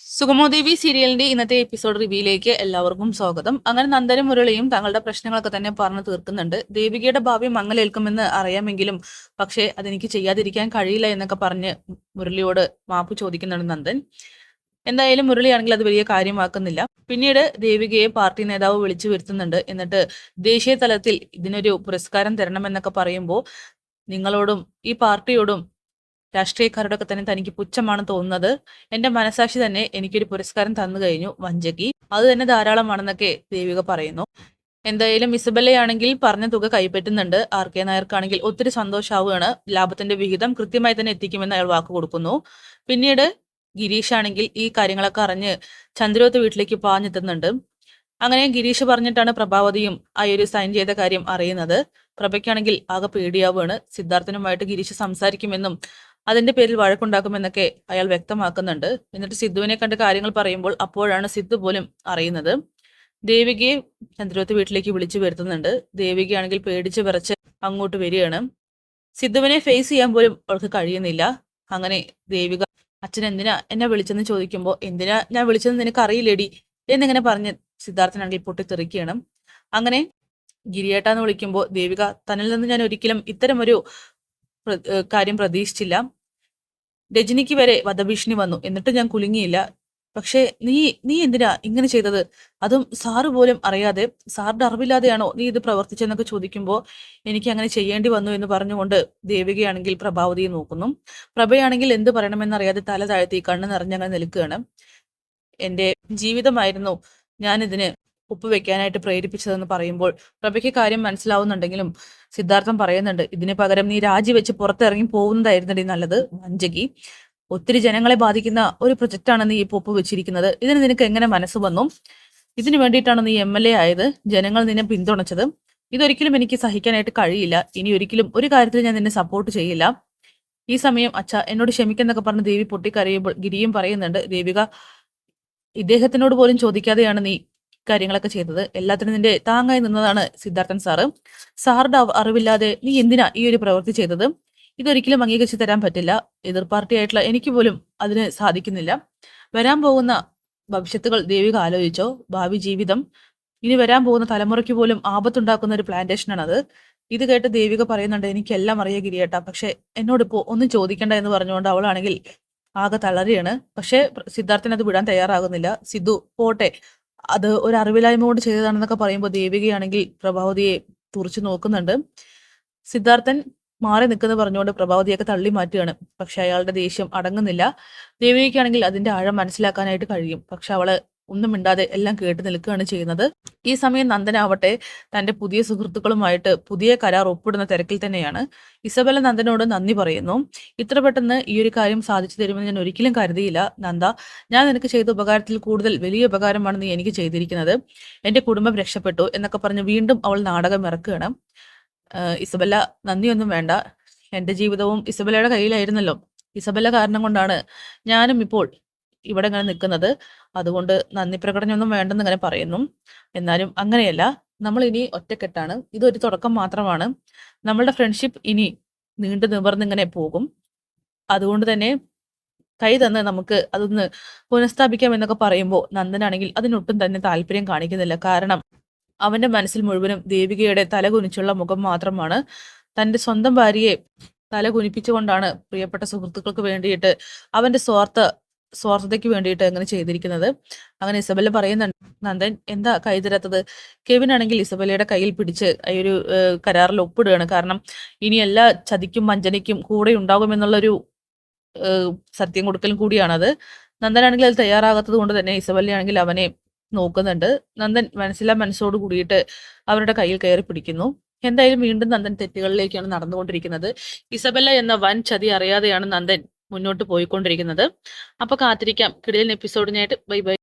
സുഗമോദേവി സീരിയലിന്റെ ഇന്നത്തെ എപ്പിസോഡ് റിവ്യൂയിലേക്ക് എല്ലാവർക്കും സ്വാഗതം. അങ്ങനെ നന്ദനും മുരളിയും തങ്ങളുടെ പ്രശ്നങ്ങളൊക്കെ തന്നെ പറഞ്ഞു തീർക്കുന്നുണ്ട്. ദേവികയുടെ ഭാവി മങ്ങലേൽക്കുമെന്ന് അറിയാമെങ്കിലും പക്ഷേ അതെനിക്ക് ചെയ്യാതിരിക്കാൻ കഴിയില്ല എന്നൊക്കെ പറഞ്ഞ് മുരളിയോട് മാപ്പ് ചോദിക്കുന്നുണ്ട് നന്ദൻ. എന്തായാലും മുരളിയാണെങ്കിൽ അത് വലിയ കാര്യമാക്കുന്നില്ല. പിന്നീട് ദേവികയെ പാർട്ടി നേതാവ് വിളിച്ചു വരുത്തുന്നുണ്ട്. എന്നിട്ട് ദേശീയ തലത്തിൽ ഇതിനൊരു പുരസ്കാരം തരണമെന്നൊക്കെ പറയുമ്പോൾ നിങ്ങളോടും ഈ പാർട്ടിയോടും രാഷ്ട്രീയക്കാരുടെ ഒക്കെ തന്നെ തനിക്ക് പുച്ഛമാണ് തോന്നുന്നത്. എന്റെ മനസാക്ഷി തന്നെ എനിക്കൊരു പുരസ്കാരം തന്നു കഴിഞ്ഞു വഞ്ചകി, അത് തന്നെ ധാരാളമാണെന്നൊക്കെ ദേവിക പറയുന്നു. എന്തായാലും ഇസബല്ലയാണെങ്കിൽ പറഞ്ഞ തുക കൈപ്പറ്റുന്നുണ്ട്. ആർ കെ നായർക്കാണെങ്കിൽ ഒത്തിരി സന്തോഷാവുകയാണ്. ലാഭത്തിന്റെ വിഹിതം കൃത്യമായി തന്നെ എത്തിക്കുമെന്ന് അയാൾ വാക്ക് കൊടുക്കുന്നു. പിന്നീട് ഗിരീഷ് ആണെങ്കിൽ ഈ കാര്യങ്ങളൊക്കെ അറിഞ്ഞ് ചന്ദ്രോത്ത് വീട്ടിലേക്ക് പാഞ്ഞെത്തുന്നുണ്ട്. അങ്ങനെ ഗിരീഷ് പറഞ്ഞിട്ടാണ് പ്രഭാവതിയും ആ ഒരു സൈൻ ചെയ്ത കാര്യം അറിയുന്നത്. പ്രഭയ്ക്കാണെങ്കിൽ ആകെ പേടിയാവുകയാണ്. സിദ്ധാർത്ഥനുമായിട്ട് ഗിരീഷ് സംസാരിക്കുമെന്നും അതിന്റെ പേരിൽ വഴക്കുണ്ടാക്കുമെന്നൊക്കെ അയാൾ വ്യക്തമാക്കുന്നുണ്ട്. എന്നിട്ട് സിദ്ധുവിനെ കണ്ട് കാര്യങ്ങൾ പറയുമ്പോൾ അപ്പോഴാണ് സിദ്ധു പോലും അറിയുന്നത്. ദേവികയെ ചന്ദ്രോത്ത് വീട്ടിലേക്ക് വിളിച്ചു വരുത്തുന്നുണ്ട്. ദേവികയാണെങ്കിൽ പേടിച്ച് വിറച്ച് അങ്ങോട്ട് വരികയാണ്. സിദ്ധുവിനെ ഫേസ് ചെയ്യാൻ പോലും അവൾക്ക് കഴിയുന്നില്ല. അങ്ങനെ ദേവിക അച്ഛൻ എന്തിനാ എന്നെ വിളിച്ചെന്ന് ചോദിക്കുമ്പോൾ എന്തിനാ ഞാൻ വിളിച്ചതെന്ന് നിനക്ക് അറിയില്ലേടി എന്നിങ്ങനെ പറഞ്ഞ് സിദ്ധാർത്ഥനാണെങ്കിൽ പൊട്ടിത്തെറിക്കുകയാണ്. അങ്ങനെ ഗിരിയേട്ടാന്ന് വിളിക്കുമ്പോൾ ദേവിക തന്നിൽ നിന്ന് ഞാൻ ഒരിക്കലും ഇത്തരമൊരു കാര്യം പ്രതീക്ഷിച്ചില്ല. രജനിക്ക് വരെ വധഭീഷണി വന്നു, എന്നിട്ട് ഞാൻ കുലുങ്ങിയില്ല. പക്ഷേ നീ നീ എന്തിനാ ഇങ്ങനെ ചെയ്തത്? അതും സാറ് പോലും അറിയാതെ, സാറിന്റെ അറിവില്ലാതെയാണോ നീ ഇത് പ്രവർത്തിച്ചെന്നൊക്കെ ചോദിക്കുമ്പോൾ എനിക്ക് അങ്ങനെ ചെയ്യേണ്ടി വന്നു എന്ന് പറഞ്ഞുകൊണ്ട് ദേവികയാണെങ്കിൽ പ്രഭാവതിയെ നോക്കുന്നു. പ്രഭയാണെങ്കിൽ എന്ത് പറയണമെന്നറിയാതെ തല താഴ്ത്തി കണ്ണ് നിറഞ്ഞങ്ങനെ നിൽക്കുകയാണ്. എന്റെ ജീവിതമായിരുന്നു ഞാനിതിന് ഉപ്പ് വെക്കാനായിട്ട് പ്രേരിപ്പിച്ചതെന്ന് പറയുമ്പോൾ പ്രഭയ്ക്ക് കാര്യം മനസ്സിലാവുന്നുണ്ടെങ്കിലും സിദ്ധാർത്ഥം പറയുന്നുണ്ട്, ഇതിന് പകരം നീ രാജിവെച്ച് പുറത്തിറങ്ങി പോകുന്നതായിരുന്നടി നല്ലത് വഞ്ചകി. ഒത്തിരി ജനങ്ങളെ ബാധിക്കുന്ന ഒരു പ്രൊജക്റ്റാണ് നീ ഇപ്പോൾ ഒപ്പ് വെച്ചിരിക്കുന്നത്. ഇതിന് നിനക്ക് എങ്ങനെ മനസ്സ് വന്നു? ഇതിനു വേണ്ടിയിട്ടാണ് നീ MLA ആയത്, ജനങ്ങൾ നിന്നെ പിന്തുണച്ചത്. ഇതൊരിക്കലും എനിക്ക് സഹിക്കാനായിട്ട് കഴിയില്ല. ഇനി ഒരിക്കലും ഒരു കാര്യത്തിൽ ഞാൻ നിന്നെ സപ്പോർട്ട് ചെയ്യില്ല. ഈ സമയം അച്ഛ എന്നോട് ക്ഷമിക്കുന്നൊക്കെ പറഞ്ഞ് ദേവി പൊട്ടിക്കരയുമ്പോൾ ഗിരിയും പറയുന്നുണ്ട്, ദേവിക ഇദ്ദേഹത്തിനോട് പോലും ചോദിക്കാതെയാണ് നീ കാര്യങ്ങളൊക്കെ ചെയ്തത്. എല്ലാത്തിനും നിന്റെ താങ്ങായി നിന്നതാണ് സിദ്ധാർത്ഥൻ സാറ്. സാറുടെ അറിവില്ലാതെ നീ എന്തിനാ ഈ ഒരു പ്രവൃത്തി ചെയ്തത്? ഇതൊരിക്കലും അംഗീകരിച്ചു തരാൻ പറ്റില്ല. എതിർ പാർട്ടിയായിട്ടുള്ള എനിക്ക് പോലും അതിന് സാധിക്കുന്നില്ല. വരാൻ പോകുന്ന ഭവിഷ്യത്തുകൾ ദേവിക ആലോചിച്ചോ? ഭാവി ജീവിതം ഇനി വരാൻ പോകുന്ന തലമുറയ്ക്ക് പോലും ആപത്തുണ്ടാക്കുന്ന ഒരു പ്ലാന്റേഷനാണ് അത്. ഇത് കേട്ട് ദേവിക പറയുന്നുണ്ട്, എനിക്കെല്ലാം അറിയാം ഗിരിയേട്ടാ, പക്ഷെ എന്നോടിപ്പോ ഒന്നും ചോദിക്കണ്ട എന്ന് പറഞ്ഞുകൊണ്ട് അവളാണെങ്കിൽ ആകെ തളരുകയാണ്. പക്ഷെ സിദ്ധാർത്ഥൻ അത് വിടാൻ തയ്യാറാകുന്നില്ല. സിദ്ധു പോട്ടെ, അത് ഒരു അറിവില്ലായ്മ കൊണ്ട് ചെയ്തതാണെന്നൊക്കെ പറയുമ്പോൾ ദേവികയാണെങ്കിൽ പ്രഭാവതിയെ തുറച്ചു നോക്കുന്നുണ്ട്. സിദ്ധാർത്ഥൻ മാറി നിൽക്കുന്ന പറഞ്ഞുകൊണ്ട് പ്രഭാവതിയൊക്കെ തള്ളി മാറ്റുകയാണ്. പക്ഷെ അയാളുടെ ദേഷ്യം അടങ്ങുന്നില്ല. ദേവികയ്ക്കാണെങ്കിൽ അതിന്റെ ആഴം മനസ്സിലാക്കാനായിട്ട് കഴിയും. പക്ഷെ അവള് ഒന്നും മിണ്ടാതെ എല്ലാം കേട്ട് നിൽക്കുകയാണ് ചെയ്യുന്നത്. ഈ സമയം നന്ദനാവട്ടെ തന്റെ പുതിയ സുഹൃത്തുക്കളുമായിട്ട് പുതിയ കരാർ ഒപ്പിടുന്ന തിരക്കിൽ തന്നെയാണ്. ഇസബെല്ല നന്ദനോട് നന്ദി പറയുന്നു. ഇത്ര പെട്ടെന്ന് ഈ ഒരു കാര്യം സാധിച്ചു തരുമെന്ന് ഞാൻ ഒരിക്കലും കരുതിയില്ല നന്ദ. ഞാൻ നിനക്ക് ചെയ്ത ഉപകാരത്തിൽ കൂടുതൽ വലിയ ഉപകാരമാണ് നീ എനിക്ക് ചെയ്തിരിക്കുന്നത്. എന്റെ കുടുംബം രക്ഷപ്പെട്ടു എന്നൊക്കെ പറഞ്ഞ് വീണ്ടും അവൾ നാടകം ഇറക്കുകയാണ്. ഇസബെല്ല നന്ദിയൊന്നും വേണ്ട, എന്റെ ജീവിതവും ഇസബെല്ലയുടെ കയ്യിലായിരുന്നല്ലോ. ഇസബെല്ല കാരണം കൊണ്ടാണ് ഞാനും ഇപ്പോൾ ഇവിടെ ഇങ്ങനെ നിൽക്കുന്നത്. അതുകൊണ്ട് നന്ദി പ്രകടനമൊന്നും വേണ്ടെന്ന് ഇങ്ങനെ പറയുന്നു. എന്നാലും അങ്ങനെയല്ല, നമ്മൾ ഇനി ഒറ്റക്കെട്ടാണ്. ഇതൊരു തുടക്കം മാത്രമാണ്. നമ്മളുടെ ഫ്രണ്ട്ഷിപ്പ് ഇനി നീണ്ടു നിവർന്നിങ്ങനെ പോകും. അതുകൊണ്ട് തന്നെ കൈ തന്ന് നമുക്ക് അതൊന്ന് പുനഃസ്ഥാപിക്കാം എന്നൊക്കെ പറയുമ്പോൾ നന്ദനാണെങ്കിൽ അതിനൊട്ടും തന്നെ താല്പര്യം കാണിക്കുന്നില്ല. കാരണം അവന്റെ മനസ്സിൽ മുഴുവനും ദേവികയുടെ തല കുനിച്ചുള്ള മുഖം മാത്രമാണ്. തന്റെ സ്വന്തം ഭാര്യയെ തല കുനിപ്പിച്ചുകൊണ്ടാണ് പ്രിയപ്പെട്ട സുഹൃത്തുക്കൾക്ക് വേണ്ടിയിട്ട് അവന്റെ സ്വാർത്ഥതയ്ക്ക് വേണ്ടിയിട്ട് അങ്ങനെ ചെയ്തിരിക്കുന്നത്. അങ്ങനെ ഇസബെല്ല പറയുന്നുണ്ട്, നന്ദൻ എന്താ കൈ തരാത്തത്? കെവിൻ ആണെങ്കിൽ ഇസബെല്ലയുടെ കയ്യിൽ പിടിച്ച് ഈ ഒരു കരാറിൽ ഒപ്പിടുകയാണ്. കാരണം ഇനി എല്ലാ ചതിക്കും വഞ്ചനയ്ക്കും കൂടെ ഉണ്ടാകുമെന്നുള്ളൊരു സത്യം കൊടുക്കലും കൂടിയാണത്. നന്ദനാണെങ്കിൽ അത് തയ്യാറാകാത്തത് കൊണ്ട് തന്നെ ഇസബെല്ലയാണെങ്കിൽ അവനെ നോക്കുന്നുണ്ട്. നന്ദൻ മനസ്സോട് കൂടിയിട്ട് അവരുടെ കയ്യിൽ കയറി പിടിക്കുന്നു. എന്തായാലും വീണ്ടും നന്ദൻ തെറ്റുകളിലേക്കാണ് നടന്നുകൊണ്ടിരിക്കുന്നത്. ഇസബെല്ല എന്ന വൻ ചതി അറിയാതെയാണ് നന്ദൻ മുന്നോട്ട് പോയിക്കൊണ്ടിരിക്കുന്നത്. അപ്പൊ കാത്തിരിക്കാം കിടിലൻ എപ്പിസോഡിനായിട്ട്. Bye bye.